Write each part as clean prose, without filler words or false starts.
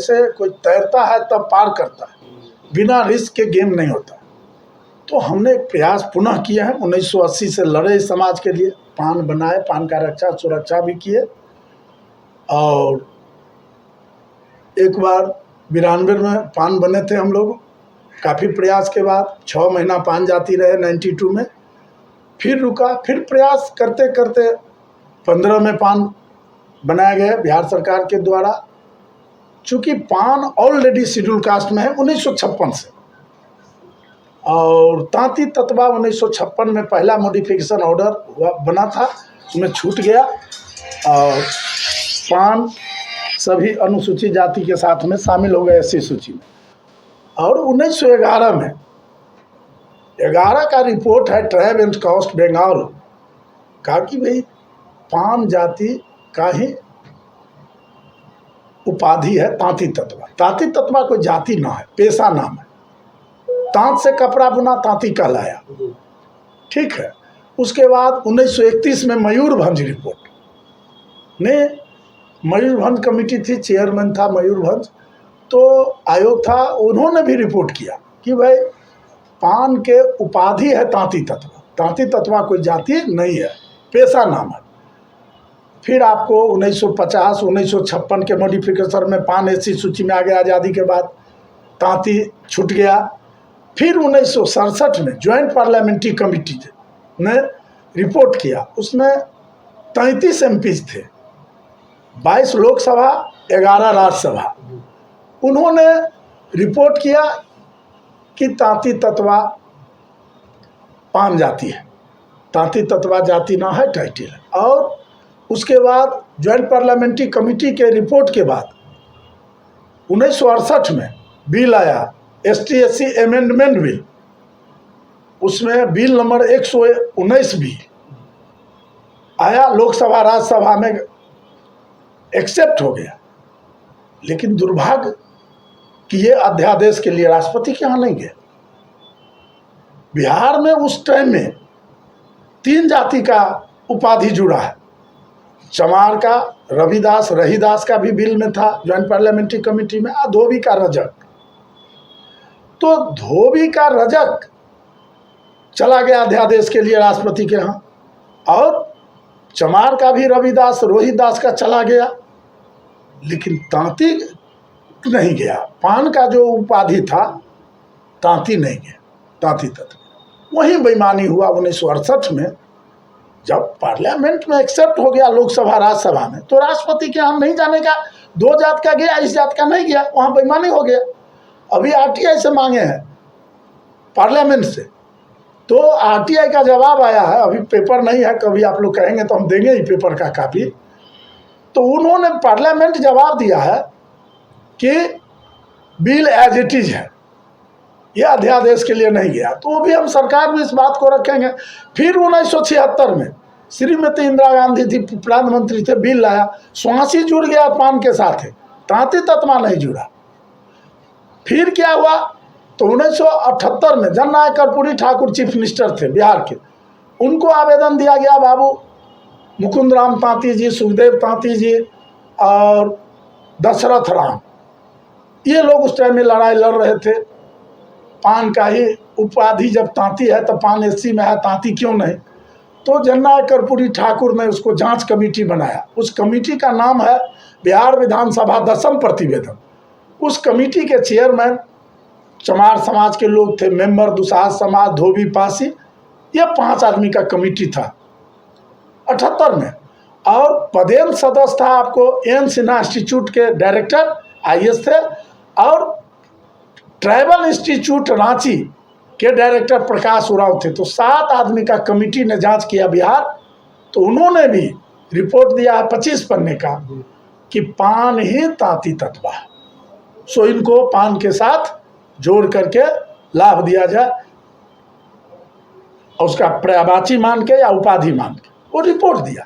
जैसे कोई तैरता है तब पार करता है, बिना रिस्क के गेम नहीं होता। तो हमने एक प्रयास पुनः किया है, 1980 से लड़े इस समाज के लिए, पान बनाए, पान का रक्षा सुरक्षा भी किए। और एक बार 92 में पान बने थे हम लोग, काफ़ी प्रयास के बाद 6 महीना पान जाती रहे 92 में, फिर रुका, फिर प्रयास करते करते 15 में पान बनाया गया बिहार सरकार के द्वारा। चूँकि पान ऑलरेडी शेड्यूल कास्ट में है 1956 से, और तांती तत्वा 1956 में पहला मॉडिफिकेशन ऑर्डर हुआ बना था, उसमें छूट गया और पान सभी अनुसूचित जाति के साथ में शामिल हो गए एससी सूची में। और 1911 में 11 का रिपोर्ट है ट्राइब एंड कास्ट बंगाल कहा कि भाई पान जाति का ही उपाधि है तांती तत्वा। तांती तत्वा कोई जाति ना है, पेशा नाम है। तांत से कपड़ा बुना तांती कहलाया, ठीक है। उसके बाद 1931 में मयूरभंज रिपोर्ट ने, मयूरभंज कमेटी थी, चेयरमैन था मयूरभंज, तो आयोग था, उन्होंने भी रिपोर्ट किया कि भाई पान के उपाधि है तांती तत्वा, तांती तत्वा कोई जाति नहीं है, पेशा नाम है। फिर आपको 1950 1956 के मॉडिफिकेशन में पान एससी सूची में आ गया, आज़ादी के बाद तांती छूट गया। फिर 1967 में ज्वाइंट पार्लियामेंट्री कमेटी ने रिपोर्ट किया, उसमें 33 एमपीज थे, 22 लोकसभा 11 राज्यसभा। उन्होंने रिपोर्ट किया कि तांती तत्वा पान जाति है, तांती तत्वा जाति ना है, टाइटल है। और उसके बाद ज्वाइंट पार्लियामेंट्री कमेटी के रिपोर्ट के बाद 1968 में बिल आया, ST/SC अमेंडमेंट बिल, उसमें बिल नंबर 119 भी आया, लोकसभा राज्यसभा में एक्सेप्ट हो गया। लेकिन दुर्भाग्य कि ये अध्यादेश के लिए राष्ट्रपति के यहाँ नहीं गए। बिहार में उस टाइम में 3 जाति का उपाधि जुड़ा है, चमार का, रविदास रहीदास का भी बिल में था ज्वाइंट पार्लियामेंट्री कमेटी में, और धोबी का रजक। तो धोबी का रजक चला गया अध्यादेश के लिए राष्ट्रपति के यहाँ, और चमार का भी रविदास रोहिदास का चला गया, लेकिन तांती नहीं गया। पान का जो उपाधि था तांती नहीं गया, तांती तत्व। वही बेईमानी हुआ 1968 में, जब पार्लियामेंट में एक्सेप्ट हो गया लोकसभा राज्यसभा में, तो राष्ट्रपति के हम नहीं जाने का, 2 जात का गया, इस जात का नहीं गया, वहाँ बेईमानी हो गया। अभी RTI से मांगे हैं पार्लियामेंट से, तो RTI का जवाब आया है, अभी पेपर नहीं है, कभी आप लोग कहेंगे तो हम देंगे ही पेपर का कापी। तो उन्होंने पार्लियामेंट जवाब दिया है कि बिल एज इट इज है, ये अध्यादेश के लिए नहीं गया। तो वो भी हम सरकार में इस बात को रखेंगे। फिर 1976 में श्रीमती इंदिरा गांधी थी, प्रधानमंत्री थे, बिल लाया, स्वासी जुड़ गया पान के साथ है, तांती तत्वा नहीं जुड़ा। फिर क्या हुआ, तो 1978 में जननायक कर्पूरी ठाकुर चीफ मिनिस्टर थे बिहार के, उनको आवेदन दिया गया, बाबू मुकुंद राम तांती जी, सुखदेव तांती जी और दशरथ राम, ये लोग उस टाइम में लड़ाई लड़ रहे थे। पान का ही उपाधि जब तांती है तो पान SC में है, तांती क्यों नहीं। तो जननायक कर्पूरी ठाकुर ने उसको जांच कमेटी बनाया, उस कमेटी का नाम है बिहार विधानसभा 10वीं प्रतिवेदन। उस कमेटी के चेयरमैन चमार समाज के लोग थे, मेंबर दुसाध समाज, धोबी, पासी, ये 5 आदमी का कमेटी था 78 में। और पदेन सदस्य था आपको एन सिन्हा इंस्टीट्यूट के डायरेक्टर IAS थे, और ट्राइबल इंस्टीट्यूट रांची के डायरेक्टर प्रकाश उरांव थे। तो 7 आदमी का कमेटी ने जांच किया बिहार, तो उन्होंने भी रिपोर्ट दिया है 25 पन्ने का कि पान ही तांती तत्वा है, सो इनको पान के साथ जोड़ करके लाभ दिया जाए, और उसका पर्यायवाची मान के या उपाधि मान के वो रिपोर्ट दिया।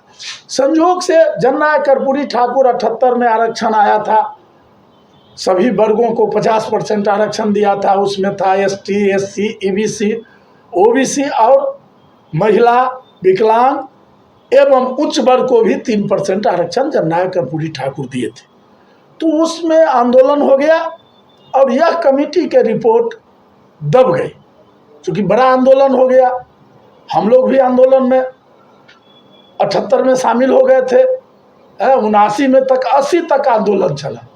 संयोग से जननायक कर्पूरी ठाकुर 78 में आरक्षण आया था, सभी वर्गों को 50% आरक्षण दिया था, उसमें था ST SC EBC OBC और महिला, विकलांग एवं उच्च वर्ग को भी 3% आरक्षण जननायक कर्पूरी ठाकुर दिए थे। तो उसमें आंदोलन हो गया और यह कमेटी के रिपोर्ट दब गई, क्योंकि बड़ा आंदोलन हो गया। हम लोग भी आंदोलन में 78 में शामिल हो गए थे, 79 में तक 80 तक आंदोलन चला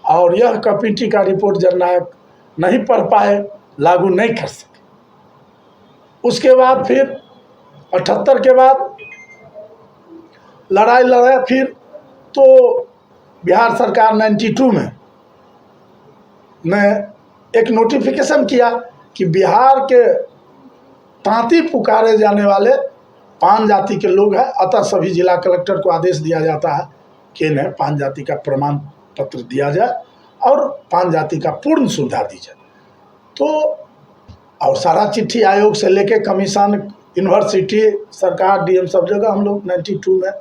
और यह कमेटी का रिपोर्ट जननायक नहीं पढ़ पाए, लागू नहीं कर सके। उसके बाद फिर 78 के बाद लड़ाई फिर तो बिहार सरकार 92 में एक नोटिफिकेशन किया कि बिहार के तांती पुकारे जाने वाले 5 जाति के लोग हैं, अतः सभी जिला कलेक्टर को आदेश दिया जाता है कि इन्हें 5 जाति का प्रमाण पत्र दिया जाए और 5 जाति का पूर्ण सुविधा दी जाए। तो और सारा चिट्ठी आयोग से लेके कमीशन, यूनिवर्सिटी, सरकार, डीएम सब जगह हम लोग 92 में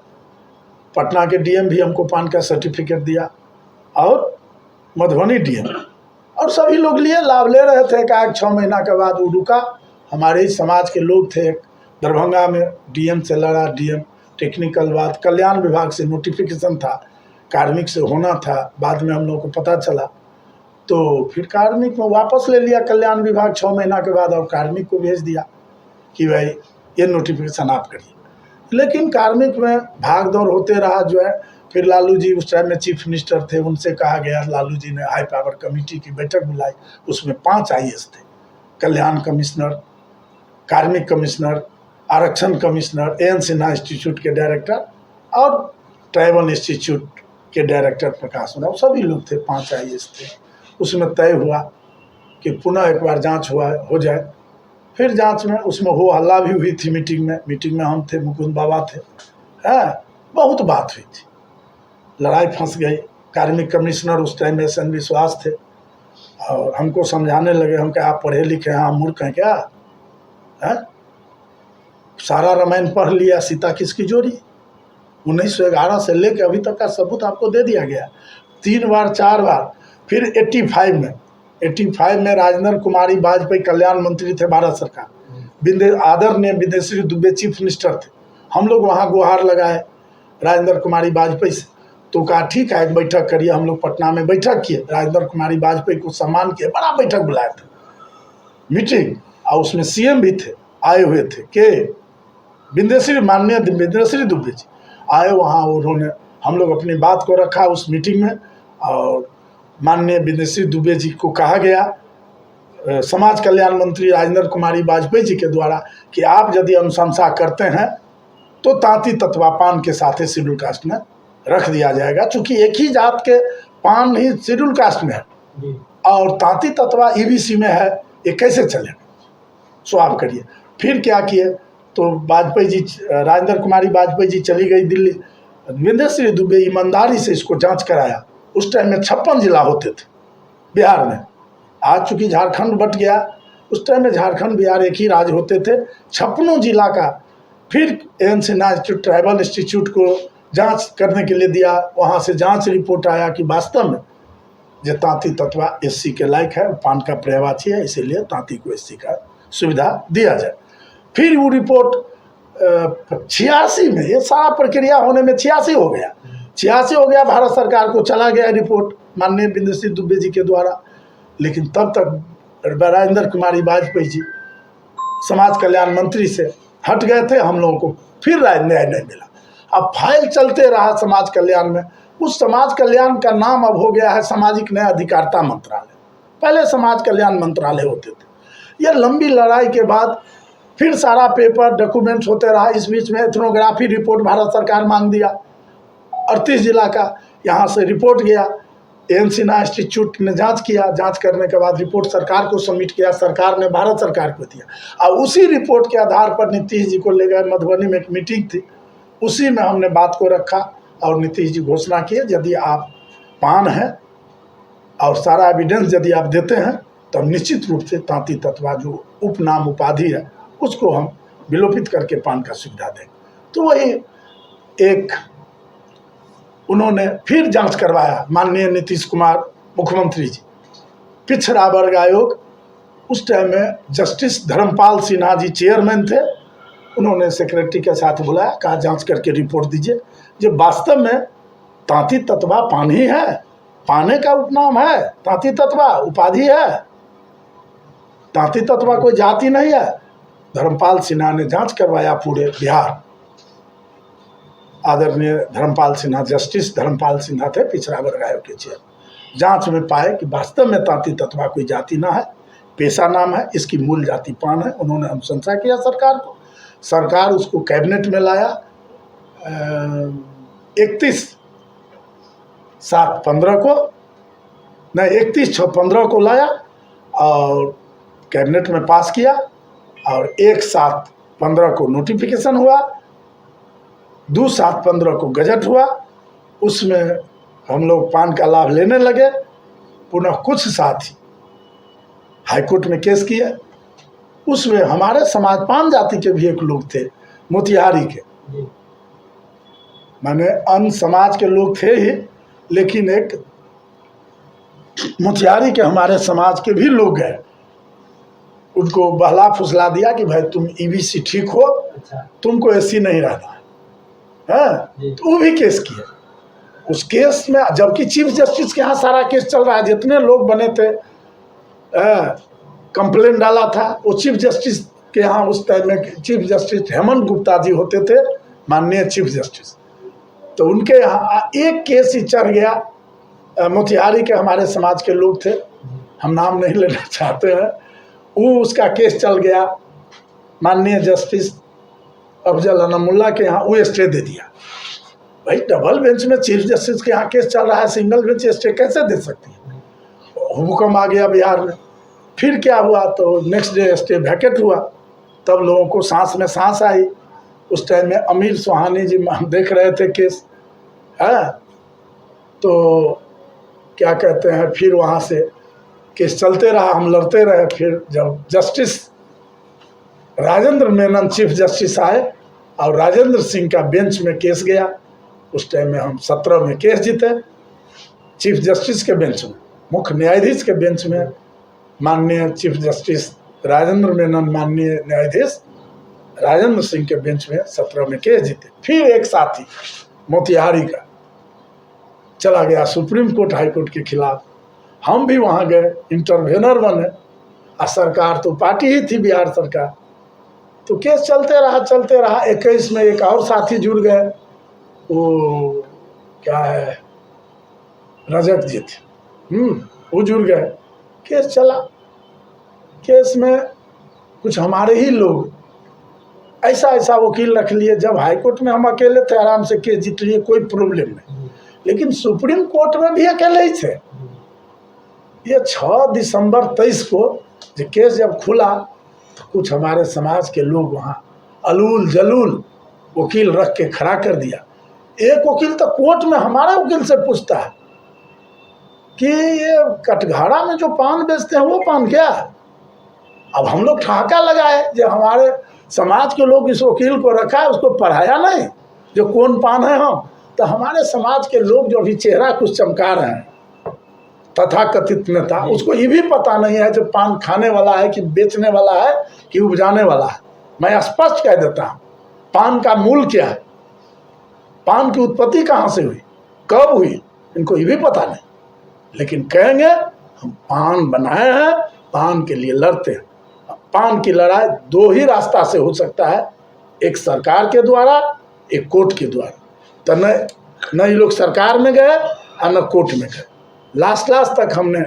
पटना के डीएम भी हमको पान का सर्टिफिकेट दिया और मधुबनी डीएम और सभी लोग लिए लाभ ले रहे थे। का 6 महीना के बाद वो रुका। हमारे ही समाज के लोग थे, दरभंगा में डीएम से लड़ा, डीएम टेक्निकल बात, कल्याण विभाग से नोटिफिकेशन था, कार्मिक से होना था, बाद में हम लोग को पता चला तो फिर कार्मिक में वापस ले लिया कल्याण विभाग 6 महीना के बाद और कार्मिक को भेज दिया कि भाई ये नोटिफिकेशन आप करिए। लेकिन कार्मिक में भाग दौड़ होते रहा जो है। फिर लालू जी उस टाइम में चीफ मिनिस्टर थे, उनसे कहा गया, लालू जी ने हाई पावर कमेटी की बैठक बुलाई, उसमें 5 आईएएस थे, कल्याण कमिश्नर, कार्मिक कमिश्नर, आरक्षण कमिश्नर, एन सिन्हा इंस्टीट्यूट के डायरेक्टर और ट्राइबल इंस्टीट्यूट के डायरेक्टर प्रकाश राव, सभी लोग थे, 5 आईएएस थे। उसमें तय हुआ कि पुनः एक बार जांच हो जाए। फिर जांच में उसमें हो हल्ला भी हुई थी। मीटिंग में हम थे, मुकुंद बाबा थे, बहुत बात हुई थी, लड़ाई फंस गई। कार्मिक कमिश्नर उस टाइम में SN विश्वास थे और हमको समझाने लगे, हम क्या आप पढ़े लिखे हैं, आप मूर्ख हैं क्या? सारा रामायण पढ़ लिया, सीता किसकी जोड़ी? 1911 से लेकर अभी तक का सबूत आपको दे दिया गया, 3 बार 4 बार। फिर 85 में राजेंद्र कुमारी वाजपेयी कल्याण मंत्री थे भारत सरकार, आदरणीय विदेशी दुबे चीफ मिनिस्टर थे। हम लोग वहाँ गुहार लगाए राजेंद्र कुमारी वाजपेयी से, तो कहा ठीक है एक बैठक करिए। हम लोग पटना में बैठक किए, राजेंद्र कुमारी वाजपेयी को सम्मान किए, बड़ा बैठक बुलाया था, मीटिंग, और उसमें CM भी थे, आए हुए थे के माननीय विदेशी दुबे जी आए वहाँ। उन्होंने हम लोग अपनी बात को रखा उस मीटिंग में और माननीय विदेशी दुबे जी को कहा गया समाज कल्याण मंत्री राजेंद्र कुमारी वाजपेयी जी के द्वारा कि आप यदि अनुशंसा करते हैं तो तांती तत्वा पान के साथ ही शेड्यूल कास्ट में रख दिया जाएगा, चूँकि एक ही जात के पान ही शेड्यूल कास्ट में है और तांती तत्वा EBC में है, ये कैसे चलेगा? सो आप करिए। फिर क्या किए तो वाजपेयी जी, राजेंद्र कुमारी वाजपेयी जी चली गई दिल्ली, विदेशी दुबे ईमानदारी से इसको जांच कराया। उस टाइम में 56 जिला होते थे बिहार में, आज चूँकि झारखंड बट गया, उस टाइम में झारखंड बिहार एक ही राज्य होते थे, 56 जिला का। फिर N Sinha institute, tribal institute को जांच करने के लिए दिया, वहाँ से जांच रिपोर्ट आया कि वास्तव में जो तांती तत्वा SC के लायक है, पान का पर्यावाची है, इसीलिए तांती को SC का सुविधा दिया जाए। फिर वो रिपोर्ट 86 में, ये सारा प्रक्रिया होने में 86 हो गया, 86 हो गया, भारत सरकार को चला गया रिपोर्ट माननीय विदेशी दुबे जी के द्वारा। लेकिन तब तक राजेंद्र कुमारी वाजपेयी जी समाज कल्याण मंत्री से हट गए थे, हम लोगों को फिर न्याय नहीं मिला। अब फाइल चलते रहा समाज कल्याण में। उस समाज कल्याण का नाम अब हो गया है सामाजिक न्याय अधिकारिता मंत्रालय, पहले समाज कल्याण मंत्रालय होते थे। यह लंबी लड़ाई के बाद फिर सारा पेपर डॉक्यूमेंट्स होते रहा। इस बीच में एथनोग्राफी रिपोर्ट भारत सरकार मांग दिया, 38 जिला का, यहाँ से रिपोर्ट गया, एन सिन्हा इंस्टीट्यूट ने जांच किया, जांच करने के बाद रिपोर्ट सरकार को सबमिट किया, सरकार ने भारत सरकार को दिया और उसी रिपोर्ट के आधार पर नीतीश जी को ले गए। मधुबनी में एक मीटिंग थी, उसी में हमने बात को रखा और नीतीश जी घोषणा किए यदि आप पान हैं और सारा एविडेंस यदि आप देते हैं तो निश्चित रूप से तांती तत्वा जो उपनाम उपाधि है उसको हम विलोपित करके पान का सुविधा दें। तो वही एक उन्होंने फिर जांच करवाया, माननीय नीतीश कुमार मुख्यमंत्री जी, पिछड़ा वर्ग आयोग, उस टाइम में जस्टिस धर्मपाल सिन्हा जी चेयरमैन थे, उन्होंने सेक्रेटरी के साथ बुलाया, कहा जांच करके रिपोर्ट दीजिए। जब वास्तव में तांती तत्वा पानी है, पाने का उपनाम है, तांती तत्वा उपाधि है। तांती तत्वा कोई जाति नहीं है। धर्मपाल सिन्हा ने जांच करवाया पूरे बिहार। आदरणीय धर्मपाल सिन्हा, जस्टिस धर्मपाल सिन्हा थे पिछड़ा वर्ग आयोग के चेयर। जांच में पाए कि वास्तव में तांती तत्वा कोई जाति ना है, पेशा नाम है, इसकी मूल जाति पान है। उन्होंने अनुशंसा किया सरकार को, सरकार उसको कैबिनेट में लाया। 31/7/15 को नहीं 31/6/15 को लाया और कैबिनेट में पास किया और 1/7/15 को नोटिफिकेशन हुआ, 2/7/15 को गजट हुआ। उसमें हम लोग पान का लाभ लेने लगे। पुनः कुछ साथी हाईकोर्ट में केस किया। उसमें हमारे समाज पान जाति के भी एक लोग थे, मोतिहारी के, माने अन्य समाज के लोग थे ही, लेकिन एक मोतिहारी के हमारे समाज के भी लोग गए। उनको बहला फुसला दिया कि भाई तुम ईबीसी ठीक हो, तुमको एससी नहीं रहना है, तो वो भी केस किए। उस केस में जबकि चीफ जस्टिस के यहाँ सारा केस चल रहा है, जितने लोग बने थे कंप्लेन डाला था, वो चीफ जस्टिस के यहाँ उस टाइम में चीफ जस्टिस हेमंत गुप्ता जी होते थे, माननीय चीफ जस्टिस। तो उनके यहाँ एक केस ही चढ़ गया। मोतिहारी के हमारे समाज के लोग थे, हम नाम नहीं लेना चाहते हैं, वो उसका केस चल गया। माननीय जस्टिस अफजल अनमुल्ला के यहाँ वो स्टे दे दिया। भाई डबल बेंच में चीफ जस्टिस के यहाँ केस चल रहा है, सिंगल बेंच स्टे कैसे दे सकती है? हुक्म आ गया बिहार में। फिर क्या हुआ, तो नेक्स्ट डे स्टे वैकेट हुआ। तब लोगों को सांस में सांस आई। उस टाइम में अमीर सुहानी जी देख रहे थे केस, है, तो क्या कहते हैं, फिर वहाँ से केस चलते रहा, हम लड़ते रहे। फिर जब justice Rajendra Menon chief justice आए और राजेंद्र सिंह का बेंच में केस गया, उस टाइम में हम 17 में केस जीते। चीफ जस्टिस के बेंच में, मुख्य न्यायाधीश के बेंच में माननीय चीफ जस्टिस राजेंद्र मेनन, माननीय न्यायाधीश राजेंद्र सिंह के बेंच में 17 में केस जीते। फिर एक साथी मोतिहारी का चला गया सुप्रीम कोर्ट, हाई कोर्ट के खिलाफ। हम भी वहाँ गए, इंटरवेनर बने। और सरकार तो पार्टी ही थी, बिहार सरकार। तो केस चलते रहा 21 में एक और साथी जुड़ गए, वो क्या है, रजक जी थे, वो जुड़ गए। केस चला। केस में कुछ हमारे ही लोग ऐसा वकील रख लिए। जब हाई कोर्ट में हम अकेले थे, आराम से केस जीत लिए, कोई प्रॉब्लम नहीं। लेकिन सुप्रीम कोर्ट में भी अकेले ही थे। ये 6 दिसंबर 23 को जो केस जब खुला, तो कुछ हमारे समाज के लोग वहाँ अलूल जलूल वकील रख के खड़ा कर दिया। एक वकील तो कोर्ट में हमारे वकील से पूछता है कि ये कटघारा में जो पान बेचते हैं वो पान क्या है? अब हम लोग ठहाका लगाए, जो हमारे समाज के लोग इस वकील को रखा है, उसको पढ़ाया नहीं जो कौन पान है। हम तो हमारे समाज के लोग जो भी चेहरा कुछ चमका रहे हैं, तथाकथित नेता, उसको ये भी पता नहीं है जो पान खाने वाला है कि बेचने वाला है कि उपजाने वाला है। मैं स्पष्ट कह देता हूँ, पान का मूल क्या है, पान की उत्पत्ति कहाँ से हुई, कब हुई, इनको ये भी पता नहीं। लेकिन कहेंगे हम पान बनाए हैं, पान के लिए लड़ते हैं। पान की लड़ाई 2 ही रास्ता से हो सकता है, एक सरकार के द्वारा, एक कोर्ट के द्वारा। तो न ये लोग सरकार में गए और न कोर्ट में गए। लास्ट तक हमने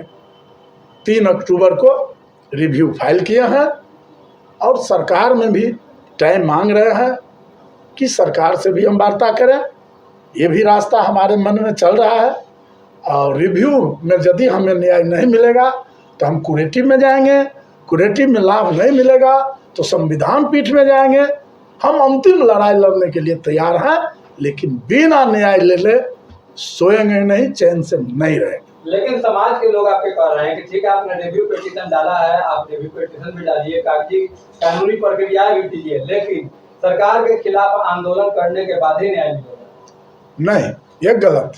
3 अक्टूबर को रिव्यू फाइल किए हैं और सरकार में भी टाइम मांग रहे हैं कि सरकार से भी हम वार्ता करें। ये भी रास्ता हमारे मन में चल रहा है। और रिव्यू में यदि हमें न्याय नहीं मिलेगा तो हम कुरेटिव में जाएंगे, कुरेटिव में लाभ नहीं मिलेगा तो संविधान पीठ में जाएंगे। हम अंतिम लड़ाई लड़ने के लिए तैयार हैं, लेकिन बिना न्याय ले सोएंगे नहीं, चैन से नहीं रहेंगे। लेकिन समाज के लोग आपके कह रहे हैं कि ठीक है, आपने रिव्यू पिटीशन डाला है, आप रिव्यू पिटीशन भी डालिए, कानूनी प्रक्रिया भी कीजिए, लेकिन सरकार के खिलाफ आंदोलन करने के बाद ही न्याय मिलेगा। नहीं, ये गलत।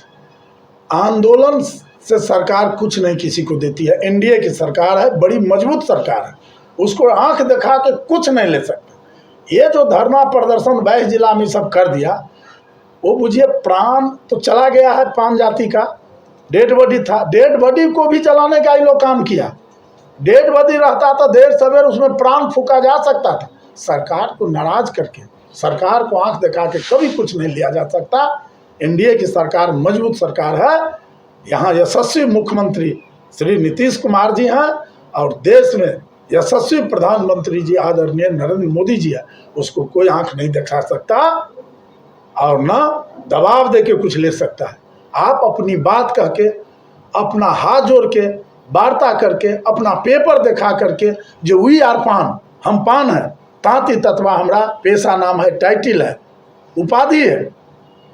आंदोलन से सरकार कुछ नहीं किसी को देती है। एनडीए की सरकार है, बड़ी मजबूत सरकार है, उसको आंख दिखा के कुछ नहीं ले सकते। ये जो धरना प्रदर्शन 22 जिला में सब कर दिया, वो बुझिए प्राण तो चला गया है, पान जाति का डेड बॉडी था, डेड बॉडी को भी जलाने का ही लोग काम किया। डेड बॉडी रहता तो देर सवेर उसमें प्राण फूका जा सकता था। सरकार को नाराज करके, सरकार को आंख दिखा के कभी कुछ नहीं लिया जा सकता। एनडीए की सरकार मजबूत सरकार है। यहाँ यशस्वी मुख्यमंत्री श्री नीतीश कुमार जी हैं और देश में यशस्वी प्रधानमंत्री जी आदरणीय नरेंद्र मोदी जी है। उसको कोई आंख नहीं दिखा सकता और न दबाव दे के कुछ ले सकता है। आप अपनी बात कह के, अपना हाथ जोड़ के, वार्ता करके, अपना पेपर दिखा करके जो वी आर पान, हम पान है, तांती तत्वा हमारा पेशा नाम है, टाइटिल है, उपाधि है।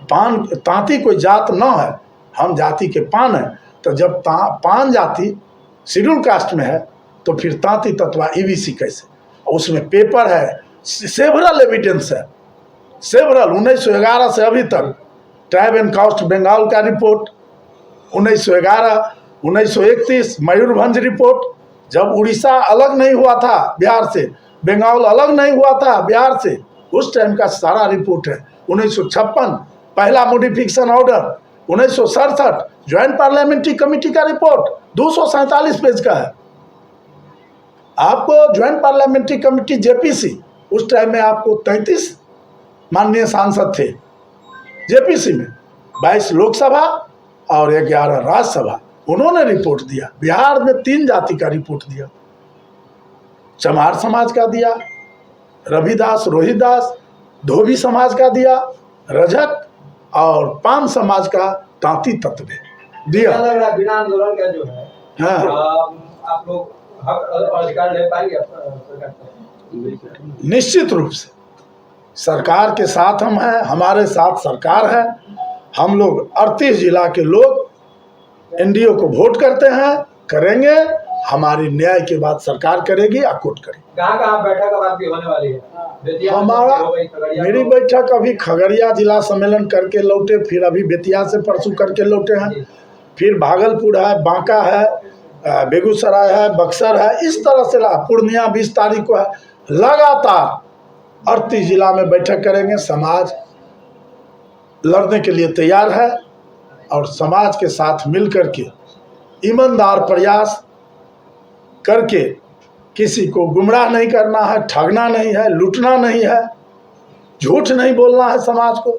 पान तांती कोई जात न है, हम जाति के पान है। तो जब पान जाति शेड्यूल कास्ट में है तो फिर तांती तत्वा ईबीसी कैसे? उसमें पेपर है, सेवरल एविडेंस है, सेवरल 1911 से अभी तक। ट्राइब एंड कास्ट बंगाल का रिपोर्ट 1911, 1931 मयूरभंज रिपोर्ट, जब उड़ीसा अलग नहीं हुआ था बिहार से, बंगाल अलग नहीं हुआ था बिहार से, उस टाइम का सारा रिपोर्ट है। 1956 पहला modification order, 1967 joint parliamentary committee का रिपोर्ट 247 पेज का है। आपको ज्वाइंट पार्लियामेंट्री कमेटी जेपीसी, उस टाइम में आपको 33 माननीय सांसद थे जेपीसी में, 22 लोकसभा और 11 राज्यसभा। उन्होंने रिपोर्ट दिया। बिहार में 3 जाति का रिपोर्ट दिया, चमार समाज का दिया, रविदास रोहिदास धोबी समाज का दिया, रजक और पान समाज का तांती तत्व दिया। लग रहा है बिना आंदोलन का जो है, हाँ, आप लोग हक और अधिकार ले पाएंगे सरकार से? निश्चित रूप से सरकार के साथ हम हैं, हमारे साथ सरकार है। हम लोग 38 जिला के लोग एनडीए को वोट करते हैं, करेंगे। हमारी न्याय के बाद सरकार करेगी, अकोट करेगी। कहाँ बैठक अब आपकी होने वाली है? हमारा मेरी बैठक अभी खगड़िया जिला सम्मेलन करके लौटे, फिर अभी बेतिया से परसों करके लौटे हैं, फिर भागलपुर है, बांका है, बेगूसराय है, बक्सर है, इस तरह से पूर्णिया 20 तारीख को है। लगातार 38 जिला में बैठक करेंगे। समाज लड़ने के लिए तैयार है और समाज के साथ मिल करके ईमानदार प्रयास करके, किसी को गुमराह नहीं करना है, ठगना नहीं है, लूटना नहीं है, झूठ नहीं बोलना है समाज को,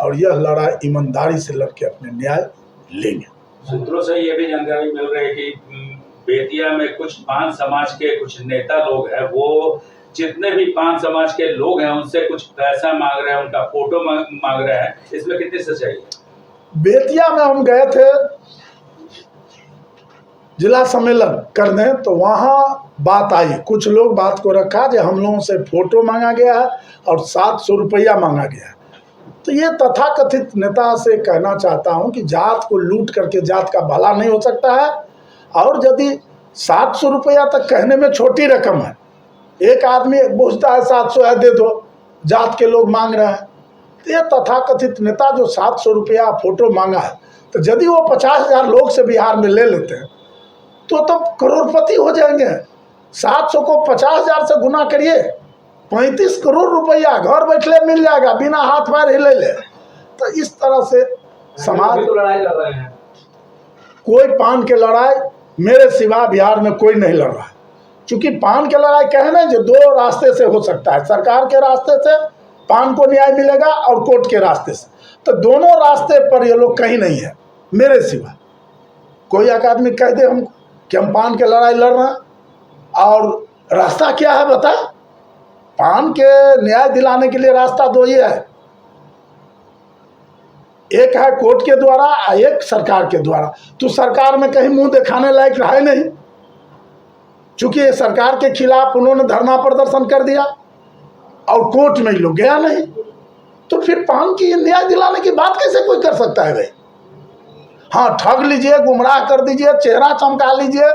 और यह लड़ाई ईमानदारी से लड़के अपने न्याय लेंगे। सूत्रों से ये भी जानकारी मिल रही है कि बेतिया में कुछ पान समाज के कुछ नेता लोग हैं, वो जितने भी पान समाज के लोग हैं उनसे कुछ पैसा मांग रहे हैं, उनका फोटो मांग रहे हैं। इसमें कितनी सच्चाई है? बेतिया में हम गए थे जिला सम्मेलन करने, तो वहाँ बात आई, कुछ लोग बात को रखा कि हम लोगों से फोटो मांगा गया है और 700 रुपया मांगा गया है। तो ये तथाकथित नेता से कहना चाहता हूँ कि जात को लूट करके जात का भला नहीं हो सकता है। और यदि 700 रुपया तक कहने में छोटी रकम है, एक आदमी पूछता है 700 है दे दो, जात के लोग मांग रहे हैं, तो ये तथाकथित नेता जो 700 रुपया फोटो मांगा है, तो यदि वो 50,000 लोग से बिहार में ले लेते हैं तो करोड़पति हो जाएंगे। 700 को 50,000 से गुना करिए, 35 करोड़ रुपया घर बैठले मिल जाएगा, बिना हाथ पैर हिले ले। तो इस तरह से समाज तो लड़ाई लड़ रहे हैं। कोई पान के लड़ाई मेरे सिवा बिहार में कोई नहीं लड़ रहा है, क्योंकि पान के लड़ाई कहना जो 2 रास्ते से हो सकता है, सरकार के रास्ते से पान को न्याय मिलेगा और कोर्ट के रास्ते से। तो दोनों रास्ते पर ये लोग कहीं नहीं है मेरे सिवा। कोई एक आदमी कह दे हम कि हम पान के लड़ाई लड़ रहे हैं, और रास्ता क्या है बता? पान के न्याय दिलाने के लिए रास्ता 2 ही है, एक है कोर्ट के द्वारा और एक सरकार के द्वारा। तो सरकार में कहीं मुंह दिखाने लायक रहा नहीं, चूंकि सरकार के खिलाफ उन्होंने धरना प्रदर्शन कर दिया और कोर्ट में लोग गया नहीं, तो फिर पान की न्याय दिलाने की बात कैसे कोई कर सकता है भाई? हाँ, ठग लीजिए, गुमराह कर दीजिए, चेहरा चमका लीजिए,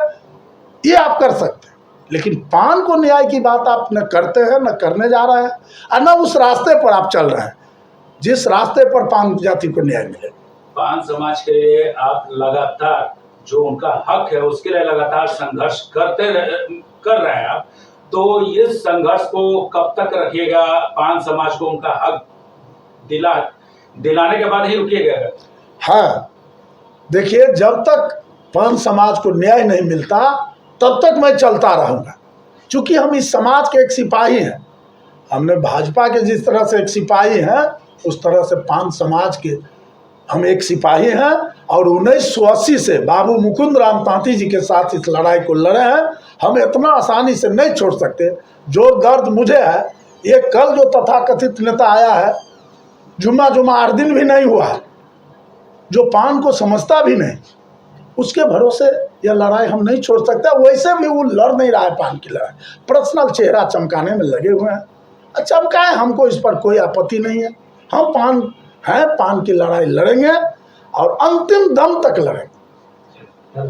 ये आप कर सकते हैं, लेकिन पान को न्याय की बात आप न करते हैं, न करने जा रहे हैं, और न उस रास्ते पर आप चल रहे हैं जिस रास्ते पर पान जाति को न्याय मिले। पान समाज के लिए आप लगातार जो उनका हक है उसके लिए लगातार संघर्ष कर रहे हैं आप, तो इस संघर्ष को कब तक रखिएगा? पान समाज को उनका हक दिलाने के बाद ही रुकिएगा। है। देखिए, जब तक पान समाज को न्याय नहीं मिलता तब तक मैं चलता रहूँगा, क्योंकि हम इस समाज के एक सिपाही हैं। हमने भाजपा के जिस तरह से एक सिपाही हैं, उस तरह से पान समाज के हम एक सिपाही हैं, और 1980 से बाबू मुकुंद राम तांती जी के साथ इस लड़ाई को लड़े हैं। हम इतना आसानी से नहीं छोड़ सकते। जो दर्द मुझे है, ये कल जो तथाकथित नेता आया है, जुम्मा 8 दिन भी नहीं हुआ है, जो पान को समझता भी नहीं, उसके भरोसे यह लड़ाई हम नहीं छोड़ सकते। वैसे भी वो लड़ नहीं रहा है पान की लड़ाई, पर्सनल चेहरा चमकाने में लगे हुए हैं। चमकाए, हमको इस पर कोई आपत्ति नहीं है। हम पान हैं, पान की लड़ाई लड़ेंगे और अंतिम दम तक लड़ेंगे।